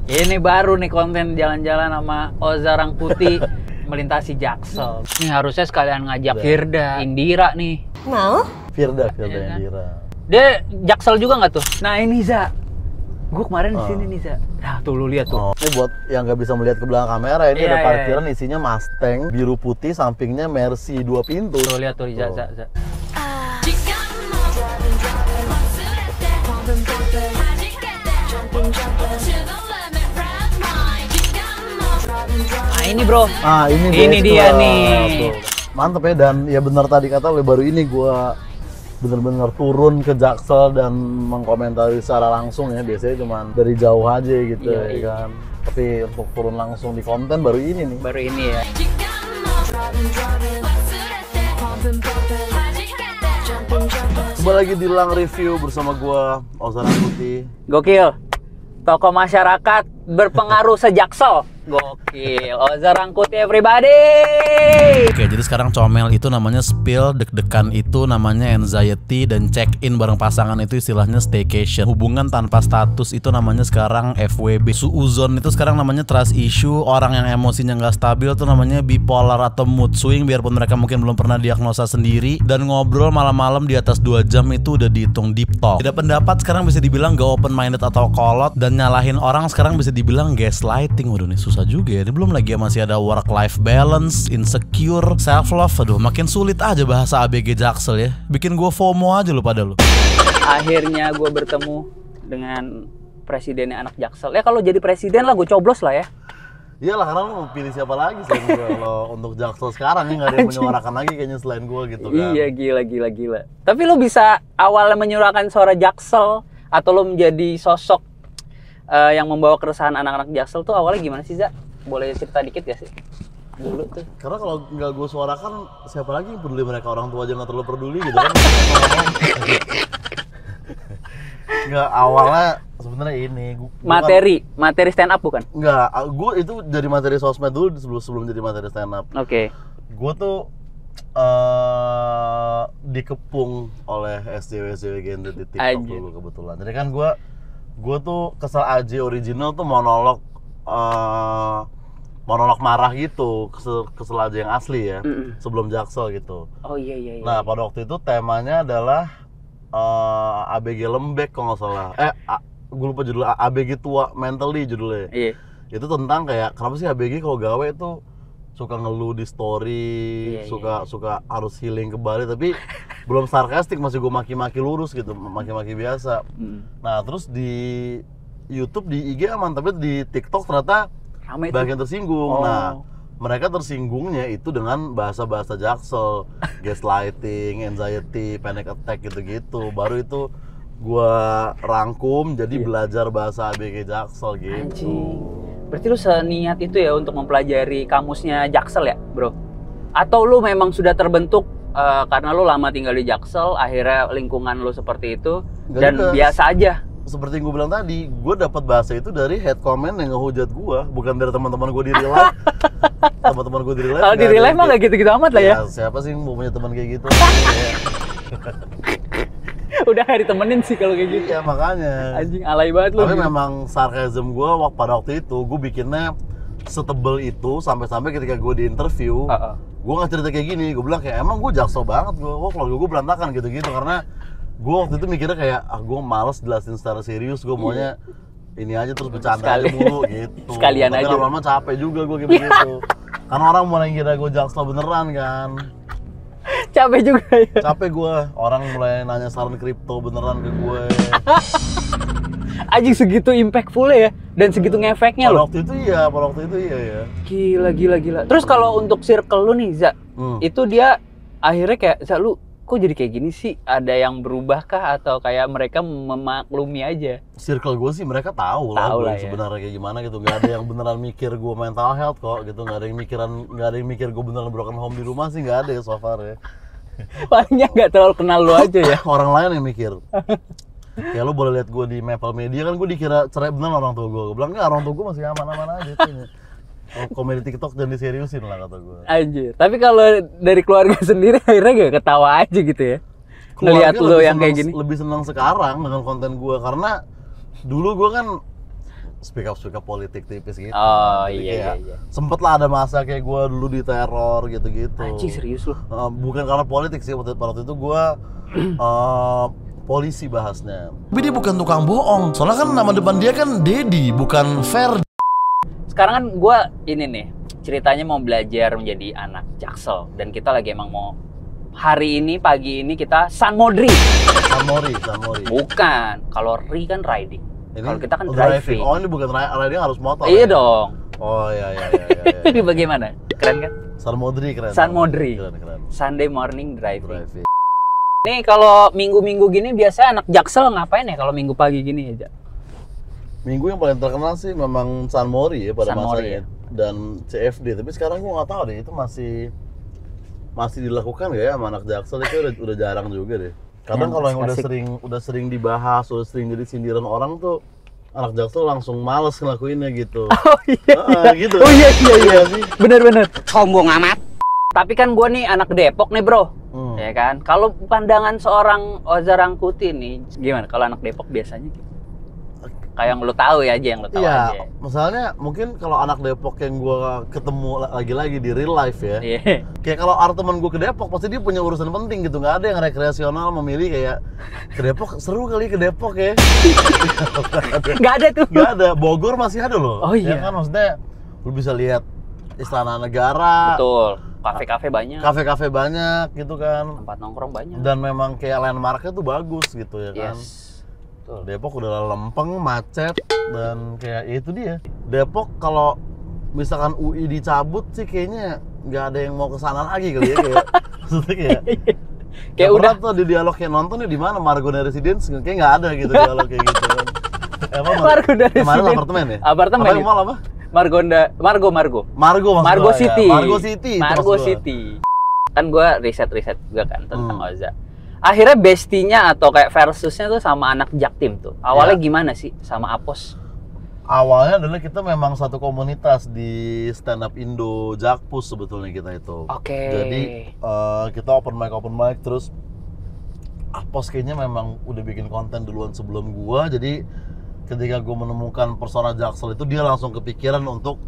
Ini baru nih konten jalan-jalan sama Oza Rangkuti melintasi Jaksel. Ini harusnya sekalian ngajak Firda, Indira nih. Mau? Firda Ya kan? Indira. Dia Jaksel juga nggak tuh? Nah ini Za, gue kemarin di sini nih Za. Nah tuh lu lihat tuh. Ini buat yang nggak bisa melihat ke belakang kamera, ini Iya, ada iya, parkiran isinya Mustang biru putih, sampingnya Mercy 2 pintu. Tuh lihat tuh Za. Nah ini bro. Ah ini dia Vespa. nih. Tuh. Mantep ya, dan ya benar tadi kata lu, baru ini gua bener-bener turun ke Jaksel dan mengkomentari secara langsung ya. Biasanya cuma dari jauh aja gitu ya kan. Tapi untuk turun langsung di konten baru ini nih. Baru ini ya. Kembali lagi di Lang Review bersama gua Oza Rangkuti. Gokil. Tokoh masyarakat berpengaruh sejaksel. Gokil. Oza Rangkuti everybody. Oke, jadi sekarang comel itu namanya spill, deg-degan itu namanya anxiety, dan check-in bareng pasangan itu istilahnya staycation. Hubungan tanpa status itu namanya sekarang FWB. Suuzon itu sekarang namanya trust issue. Orang yang emosinya nggak stabil itu namanya bipolar atau mood swing, biarpun mereka mungkin belum pernah diagnosa sendiri. Dan ngobrol malam-malam di atas 2 jam itu udah dihitung deep talk. Beda pendapat sekarang bisa dibilang gak open minded atau kolot, dan nyalahin orang sekarang bisa dibilang gaslighting. Waduh nih susah juga ya. Ini belum lagi masih ada work life balance, insecure, self love. Aduh makin sulit aja bahasa ABG Jaksel ya. Bikin gue FOMO aja lu pada lu. Akhirnya gue bertemu dengan presidennya anak Jaksel. Ya kalau jadi presiden lah gue coblos lah ya. Iyalah, karena lu mau pilih siapa lagi selain gue kalau untuk Jaksel sekarang ya, nggak ada yang menyuarakan lagi kayaknya selain gue gitu kan. Iya gila. Tapi lu bisa awalnya menyuarakan suara Jaksel atau lu menjadi sosok yang membawa keresahan anak-anak Jaksel tuh awalnya gimana sih Za? Boleh cerita dikit gak sih? Dulu tuh. Karena kalau nggak gue suarakan, siapa lagi yang peduli? Mereka orang tua aja nggak terlalu peduli gitu kan. Nggak, awalnya sebenarnya ini materi stand up bukan? Nggak, gue itu dari materi sosmed dulu sebelum jadi materi stand up. Oke. Gue tuh dikepung oleh SJW genre di TikTok dulu kebetulan. Jadi kan gue tuh kesel aja original tuh monolog marah gitu, kesel aja yang asli ya, sebelum Jaksel gitu. Oh iya. Nah pada waktu itu temanya adalah ABG lembek kalau nggak salah. Gue lupa judulnya, ABG tua mentally judulnya. Iya. Itu tentang kayak kenapa sih ABG kalau gawe tuh suka ngeluh di story, suka harus healing ke Bali, tapi belum sarkastik, masih gue maki-maki lurus gitu, maki-maki biasa. Nah terus di YouTube, di IG aman, tapi di TikTok ternyata banyak yang tersinggung. Nah mereka tersinggungnya itu dengan bahasa-bahasa Jaksel, gaslighting, anxiety, panic attack gitu-gitu. Baru itu gue rangkum jadi belajar bahasa ABG Jaksel gitu. Anjing. Berarti lu seniat itu ya untuk mempelajari kamusnya Jaksel ya, bro? Atau lu memang sudah terbentuk karena lu lama tinggal di Jaksel, akhirnya lingkungan lu seperti itu, dan biasa aja? Seperti yang gue bilang tadi, gue dapat bahasa itu dari head comment yang ngehujat gue, bukan dari teman-teman gue di real life. Teman-teman gue di real life. Kalau di real life mah gak gitu-gitu amat lah ya. Siapa sih yang mau punya teman kayak gitu? Udah gak ditemenin sih kalau kayak gitu. Iya makanya. Anjing alay banget lu. Tapi memang sarkasm gue pada waktu itu, gue bikinnya setebel itu sampai-sampai ketika gue di interview, gue nggak cerita kayak gini. Gue bilang kayak emang gue Jaksel banget, keluarga gue berantakan gitu-gitu, karena gue waktu itu mikirnya kayak gue males jelasin secara serius, gue maunya ini aja terus bercanda aja mulu gitu. Sekalian tapi aja. lama-lama capek juga gue kayak begitu. Karena orang mulai ngira gue Jaksel beneran kan. Capek juga ya. Capek gue, orang mulai nanya saran kripto beneran ke gue. Anjing segitu impactful ya, dan segitu ngefeknya loh. Pada waktu itu iya ya. Gila. Terus kalau untuk circle lu nih Za, itu dia akhirnya kayak, Za lu kok jadi kayak gini sih? Ada yang berubah kah atau kayak mereka memaklumi aja? Circle gue sih mereka tahu lah gue ya. sebenarnya kayak gimana gitu. Gak ada yang beneran mikir gue mental health kok gitu. Gak ada yang mikir gue beneran broken home di rumah sih, gak ada ya so far ya. Palingnya nggak terlalu kenal lu aja ya. Orang lain yang mikir. Ya lu boleh lihat gue di Maple Media kan, gue dikira cerai bener orang tua gue. Gue bilang enggak, orang tua gue masih aman-aman aja tuh. Komedi TikTok jangan diseriusin lah kata gue. Anjir. Tapi kalau dari keluarga sendiri akhirnya gak ketawa aja gitu ya? Ngelihat lu yang kayak gini. Lebih senang sekarang dengan konten gue, karena dulu gue kan speak up politik tipis gitu. Oh Jadi iya. Sempet lah ada masa kayak gue dulu diteror gitu-gitu. Anjing serius lu? Bukan karena politik sih, waktu itu gue polisi bahasnya. Tapi dia bukan tukang bohong. Soalnya kan nama depan dia kan Dedi, bukan Fer. Sekarang kan gue ini nih, ceritanya mau belajar menjadi anak Jaksel. Dan kita lagi emang mau, hari ini, pagi ini kita San Modri. San Mori. Bukan, kalau Ri kan riding. Kalau kita kan driving. Oh ini bukan riding, harus motor. Iya ya? dong. Oh iya. Ini bagaimana? Keren kan? San Modri keren. San Modri. Keren. Sunday morning driving. Nih kalau minggu-minggu gini biasanya anak Jaksel ngapain ya kalau minggu pagi gini aja? Minggu yang paling terkenal sih memang San Mori ya pada San Mori, masanya. ya? Dan CFD, tapi sekarang gua nggak tahu deh itu masih dilakukan nggak ya sama anak Jaksel, itu udah jarang juga deh. Kadang kalau yang udah sering dibahas, udah sering jadi sindiran orang tuh anak Jaksel langsung males ngelakuinnya gitu. Oh iya. Gitu. Oh iya sih. Bener. Sombong amat. Tapi kan gue nih anak Depok nih bro, ya kan. Kalau pandangan seorang Oza Rangkuti nih, gimana? Kalau anak Depok biasanya gitu? Kayak yang lo tahu ya aja, yang lo tahu aja. Iya, misalnya mungkin kalau anak Depok yang gue ketemu lagi-lagi di real life ya, kayak kalau temen gue ke Depok pasti dia punya urusan penting gitu, nggak ada yang rekreasional memilih kayak ke Depok, seru kali ke Depok ya. Nggak ada tuh. Nggak ada, Bogor masih ada loh. Oh iya. Ya kan, maksudnya lu bisa lihat Istana Negara. Betul, kafe-kafe banyak. Kafe-kafe banyak gitu kan. Tempat nongkrong banyak. Dan memang kayak landmarknya tuh bagus gitu ya kan. Yes. Depok udah lempeng, macet, dan kayak ya itu dia. Depok kalau misalkan UI dicabut sih kayaknya nggak ada yang mau ke sana lagi kali ya, kayak maksudnya kayak udah tuh di dialog kayak nonton di mana Margonda Residence, kayak nggak ada gitu dialog kayak gitu kan. Emang Margonda Residence. Kemarin apartemen ya? Apartemen. Apa mall apa? Margo maksud Margo gua, City. Ya. Margo City. Kan gue riset juga kan tentang Oza. Akhirnya bestinya atau kayak versusnya tuh sama anak Jaktim tuh. Awalnya gimana sih sama Apos? Awalnya adalah kita memang satu komunitas di Stand Up Indo Jakpus sebetulnya kita itu. Oke. Jadi kita open mic terus Apos kayaknya memang udah bikin konten duluan sebelum gua. Jadi ketika gua menemukan persona Jaksel itu dia langsung kepikiran untuk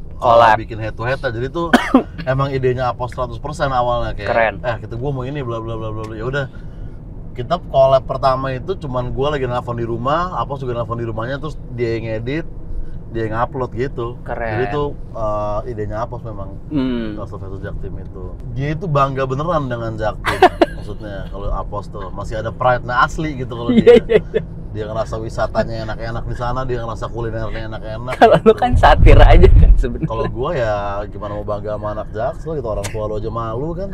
bikin head to head. Jadi tuh emang idenya Apos 100% awalnya kayak keren. Gua mau ini bla bla bla bla. Ya udah. Kita collab pertama itu cuman gue lagi nelfon di rumah, Apos juga nelfon di rumahnya, terus dia yang edit, dia yang upload gitu. Keren. Jadi itu idenya Apos memang. Jaksel versus Jaktim itu. Dia itu bangga beneran dengan Jaktim. Maksudnya kalau Apos tuh masih ada pride-nya asli gitu kalau dia. Dia ngerasa wisatanya enak-enak di sana, dia ngerasa kulinernya enak-enak. Kalau gitu. lu kan satir aja kan sebenarnya. Kalau gue ya gimana mau bangga sama anak Jaksel gitu, orang tua lu aja malu kan.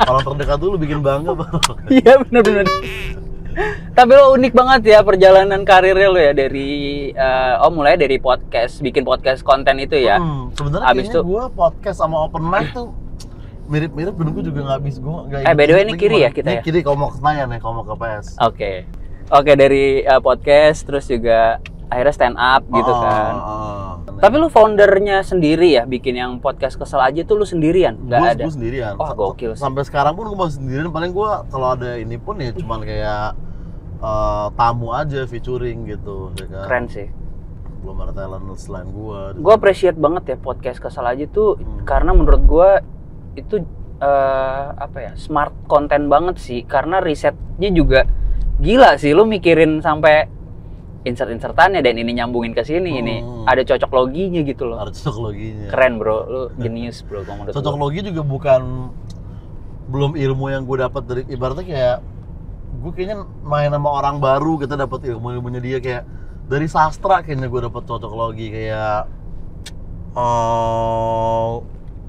Orang terdekat dulu bikin bangga baru. Iya benar. Tapi lo unik banget ya perjalanan karirnya lo ya dari mulai dari podcast, bikin podcast konten itu ya. Sebenarnya kayaknya gue podcast sama open mic tuh mirip-mirip, dan gue juga nggak bisa by the way ini kiri ya kita ya? Kiri kalau mau ke Senayan ya, kalau mau ke PS. Oke, dari podcast terus juga akhirnya stand up gitu kan. Tapi lu foundernya sendiri ya, bikin yang podcast kesel aja tuh lu sendirian? Nggak ada? Gue sendirian. Wah gokil sih. Sampai sekarang pun gue masih sendirian, paling gue kalau ada ini pun ya cuman kayak tamu aja featuring gitu ya kan. Keren sih. Belum ada talent selain gue. Gue appreciate banget ya podcast kesel aja tuh, karena menurut gue itu smart konten banget sih, karena risetnya juga gila sih, lu mikirin sampai insert-insertannya dan ini nyambungin ke sini, ini ada cocok loginya gitu loh. Ada cocok loginya. Keren bro, lu genius bro. Cocok logi juga belum ilmu yang gue dapat dari, ibaratnya kayak gue kayaknya main sama orang baru, kita dapat ilmunya dia kayak dari sastra, kayaknya gue dapat cocok logi kayak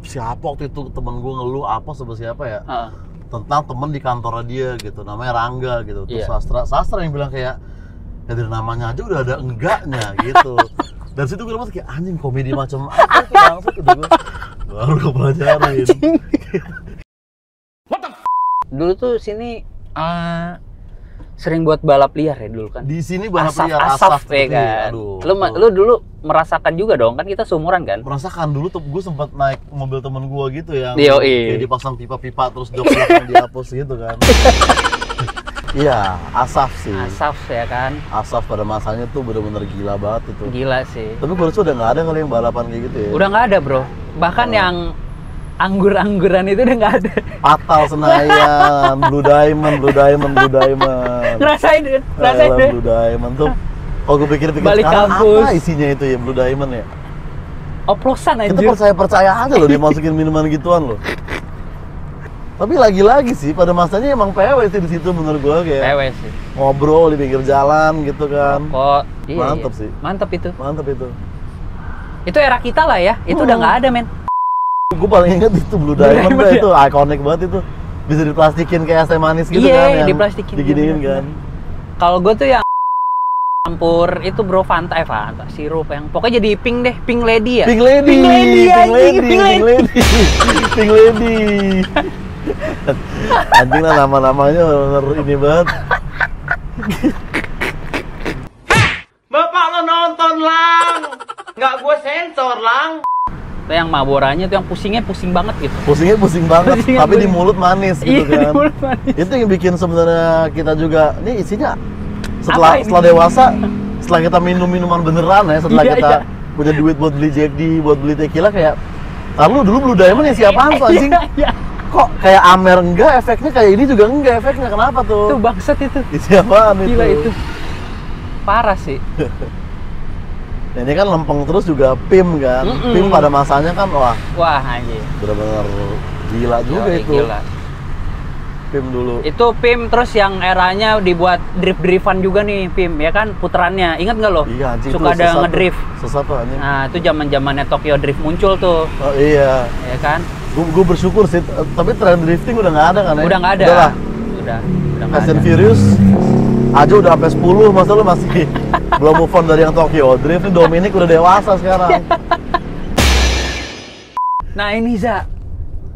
siapa waktu itu temen gue ngeluh apa siapa ya tentang temen di kantornya dia gitu, namanya Rangga gitu. Terus sastra yang bilang kayak ya dari namanya aja udah ada enggaknya gitu. Dari situ gue dapat kayak anjing, komedi macam apa itu langsung gitu gue baru gue pelajarin. Dulu tuh sini sering buat balap liar ya dulu kan? Di sini balap liar asaf ya kan? Lu dulu merasakan juga dong, kan kita seumuran kan? Merasakan dulu tuh, gue sempat naik mobil temen gue gitu yang kayak dipasang pipa-pipa terus jok yang dihapus gitu kan. Iya, Asaf sih. Asaf ya kan. Asaf pada masanya tuh bener-bener gila banget itu. Gila sih. Tapi gue rasa udah nggak ada kali yang balapan kayak gitu ya. Udah nggak ada bro. Bahkan yang anggur-angguran itu udah nggak ada. Patal Senayan, Blue Diamond. Ngerasain deh. Blue Diamond tuh. Kalau gue pikir-pikir Balik sekarang kampus. apa isinya itu ya Blue Diamond ya? Oplosan Kita anjir. percaya aja loh dimasukin minuman gituan loh. Tapi lagi-lagi sih pada masanya emang PW sih di situ menurut gue kayak PW sih. ngobrol di pinggir jalan gitu kan. Kok Mantep sih. Mantep itu. Mantep itu. Itu era kita lah ya. Itu udah nggak ada men. Gue paling inget itu Blue Diamond tuh, itu ikonik banget itu. Bisa diplastikin kayak es teh manis gitu Iya, kan. yang yang diplastikin. Diginiin Iya, kan. Kalau gue tuh yang campur itu bro Fanta sirup yang pokoknya jadi pink deh, pink lady ya. Pink Lady. Pink Lady, anjing, Pink Lady. Pink Lady. Anjing lah nama-namanya ini banget. Bapak lo nonton lang, nggak gue sensor lang. Itu yang Marlboro-nya tuh yang pusingnya pusing banget gitu. Pusingnya pusing banget, Pusingnya tapi di pusing. mulut manis gitu Iya, di kan. mulut manis. Itu yang bikin sebenarnya kita juga, ini isinya Apa setelah ini? setelah dewasa, setelah kita minum minuman beneran ya, setelah Iya, kita iya. punya duit buat beli Jack D, buat beli tequila kayak, lalu dulu Blue Diamond ya siapaan tuh anjing? Iya. Kok kayak Amer enggak efeknya, kayak ini juga enggak efeknya, kenapa tuh? Itu bangsat itu. Siapaan itu? Gila itu. Parah sih. Nah, ini kan lempeng terus juga PIM kan. Mm-mm. PIM pada masanya kan wah Wah anjir. benar-benar gila juga Yoi, itu. Gila. PIM dulu. Itu PIM terus yang eranya dibuat drift-driftan juga nih PIM ya kan puterannya. Ingat nggak lo? Iya anjing Suka tuh, ada sesat tuh. ngedrift. Sesat tuh anjing. Nah, itu zaman-zamannya Tokyo Drift muncul tuh, Oh iya. ya kan? Gue bersyukur sih, tapi tren drifting udah nggak ada kan ya? Udah nggak ada. Udah lah. Udah nggak Fast and ada. Furious aja udah sampai 10, masa lu masih belum move on dari yang Tokyo Drift. Ini Dominic udah dewasa sekarang. Nah, ini Za.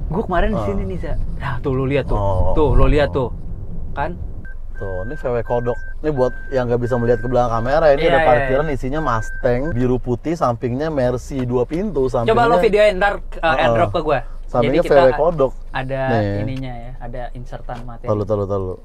Gue kemarin di Oh. sini nih Za. Nah, tuh lo lihat tuh. Oh. Tuh, lo lihat tuh. Kan? Tuh, ini VW Kodok. Ini buat yang nggak bisa melihat ke belakang kamera, ini Iya, ada iya, parkiran isinya Mustang biru putih, sampingnya Mercy 2 pintu, sampingnya Coba lo videoin ntar airdrop ke gue. sampingnya Jadi kita VW Kodok. ada Nih. ininya ya, ada insertan materi. Tahu.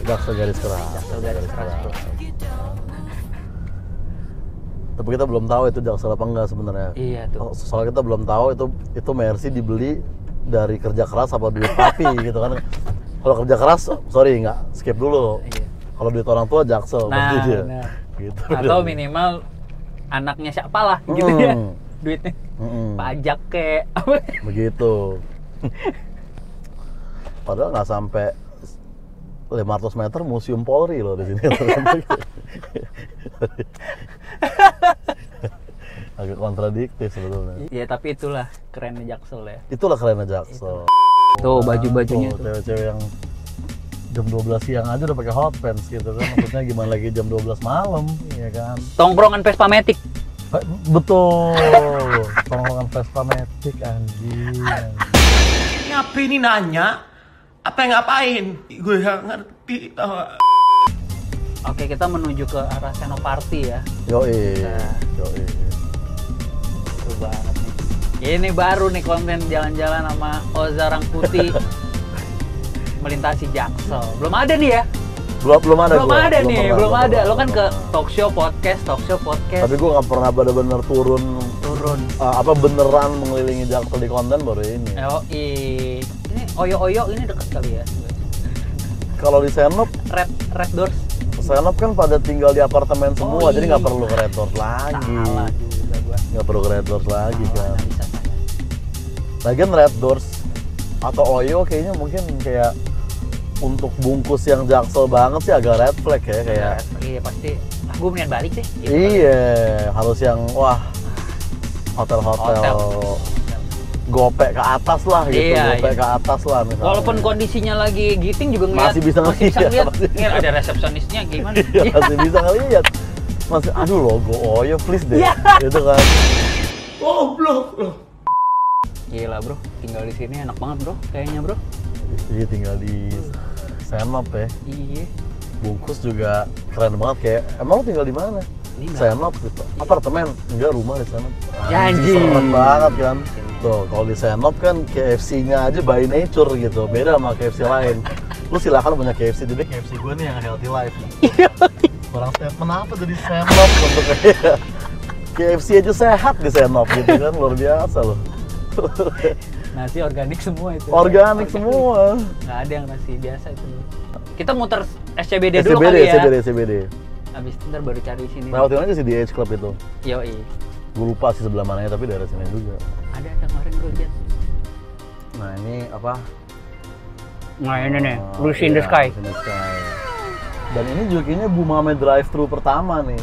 Jaksel garis keras. Garis keras, bro. Tapi kita belum tahu itu Jaksel apa enggak sebenarnya. Iya tuh. Soalnya kita belum tahu itu Mercy dibeli dari kerja keras apa duit papi gitu kan. Kalau kerja keras, sorry nggak skip dulu. Iya. Kalau duit orang tua Jaksel Nah, pasti dia. benar. Gitu. Atau minimal anaknya siapa lah gitu ya. Duitnya pajak kek. Apa? Begitu. Padahal nggak sampai 500 meter museum Polri loh di sini. Agak kontradiktif sebetulnya. Iya, tapi itulah kerennya Jaksel ya. Itulah kerennya Jaksel. Tuh baju-bajunya Tuh, tuh. cewek-cewek yang jam 12 siang aja udah pakai hot pants gitu kan. Maksudnya gimana lagi jam 12 malam, ya kan? Tongkrongan Vespa Matic. Betul. Tongkrongan Vespa Matic anjing. Ngapain ini nanya? Apa yang ngapain? Gue gak ngerti. Oke, kita menuju ke arah Senoparty ya. Yoi. Nah. Yoi. Seru banget nih. Ini baru nih konten jalan-jalan sama Oza Rangkuti melintasi Jaksel. Belum ada nih ya? Belum ada Belum gua. ada nih, pernah, belum ada. Lo pernah, kan ke pernah. talk show podcast. Tapi gue nggak pernah benar-benar turun apa beneran mengelilingi Jaksel di konten baru ini. Yoi. Ini Oyo-Oyo ini dekat kali ya. Kalau di Senop Red Doors. kan pada tinggal di apartemen semua, Oh, jadi iya. nggak perlu ke Red Doors lagi. Salah juga gua. Nggak perlu ke Red Doors lagi kan. Nggak bisa saya. Lagian Red Doors atau Oyo kayaknya mungkin kayak untuk bungkus yang Jaksel banget sih agak red flag ya kayak. Iya pasti. Gue mendingan balik deh. Gitu. Iya, harus yang wah hotel-hotel Hotel. gopek ke atas lah gitu, Iya, gopek iya. ke atas lah misalnya. Walaupun kondisinya lagi giting juga ngeliat, Masih bisa ngeliat. ngeliat. Ngeliat ada resepsionisnya gimana? Iya, masih bisa ngeliat. Masih, aduh logo Oyo please deh, Iya. gitu kan. Goblok loh. Gila bro, tinggal di sini enak banget bro, kayaknya bro. Iya tinggal di Senop ya. Iya. Bungkus juga keren banget, kayak emang lu tinggal di mana? Ini Senop gitu. Apartemen? Enggak, rumah di sana. Ya, anjing. Serem banget kan. Tuh, kalau di Senop kan KFC-nya aja by nature gitu. Beda sama KFC lain. Lu silakan punya KFC, tapi KFC gue nih yang healthy life. Kurang statement apa tuh di Senop untuk kayak KFC aja sehat di Senop gitu kan, luar biasa loh. Nasi organik semua itu. Organik semua. Nggak ada yang nasi biasa itu. Kita muter SCBD dulu kali ya. SCBD. Habis itu ntar baru cari sini. Lewatin aja sih di Edge Club itu. Yoi. Gue lupa sih sebelah mananya, tapi daerah sini juga. Ada kemarin gue lihat. Nah ini apa? Nah ini nih, Oh, Lucy in the iya, Sky. Lucy in the Sky. Dan ini juga kayaknya Bumame drive-thru pertama nih.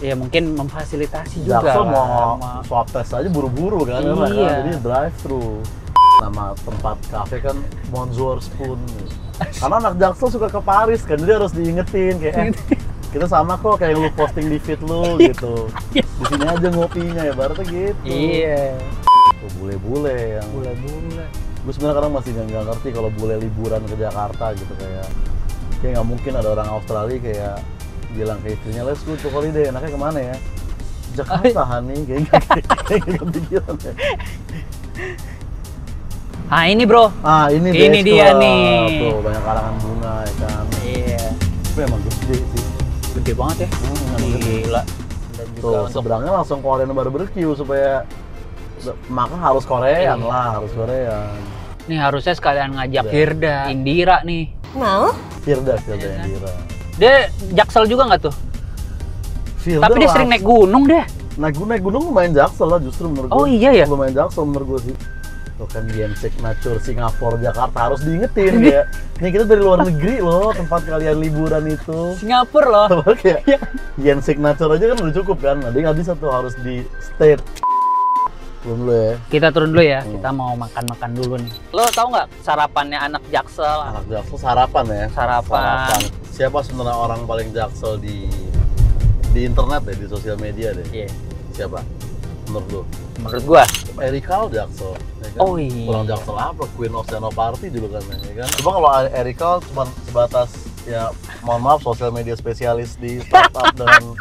Iya mungkin memfasilitasi juga. Jaksel mau sama- swab test aja buru-buru kan, Iya. kan? Jadi drive-thru. Nama tempat kafe kan Monzour Spoon. Karena anak Jaksel suka ke Paris kan, jadi harus diingetin kayak kita sama kok kayak lu posting di feed lu gitu. Di sini aja ngopinya ya, baratnya gitu. Iya. Tuh, bule-bule yang Bule-bule. gue sebenarnya kadang masih nggak ngerti kalau bule liburan ke Jakarta gitu, kayak nggak mungkin ada orang Australia kayak bilang ke istrinya let's go to holiday, enaknya kemana ya? Jakarta honey, kayak nggak kepikiran ya. Ah ini bro. Ah ini Ini Beach dia Club. nih. Tuh banyak karangan bunga ya kan. Iya. Tapi emang gede sih. Gede banget ya. Emang gede. Gila. Dan juga Tuh untuk seberangnya langsung Korean barbecue supaya makan harus Korean Iya. lah, harus Korean. nih harusnya sekalian ngajak Iya. Firda, Indira nih. Firda Iya kan? Indira. Dia Jaksel juga nggak tuh? Firda Tapi dia lah. sering naik gunung deh. naik gunung lumayan Jaksel lah justru menurut Oh gue. iya ya? Lumayan Jaksel menurut gue sih. Tuh kan Yen Signature Singapura Jakarta harus diingetin kayak nih kita dari luar negeri loh tempat kalian liburan itu. Singapura loh. Kayak Yen Signature aja kan udah cukup kan. Nah, dia nggak bisa tuh harus di state. Belum dulu ya. Kita turun dulu ya. Kita mau makan-makan dulu nih. Lo tau nggak sarapannya anak Jaksel? Anak Jaksel sarapan ya. Sarapan. Siapa sebenarnya orang paling Jaksel di internet deh, di sosial media deh? Iya. Siapa? Menurut lu? Menurut gua. Erikal Jaksel. Ya kan? Oh iya. Kurang Jaksel apa? Queen of Senoparty dulu kan, ya kan? Coba kalau Erikal cuma sebatas ya mohon maaf sosial media spesialis di startup dengan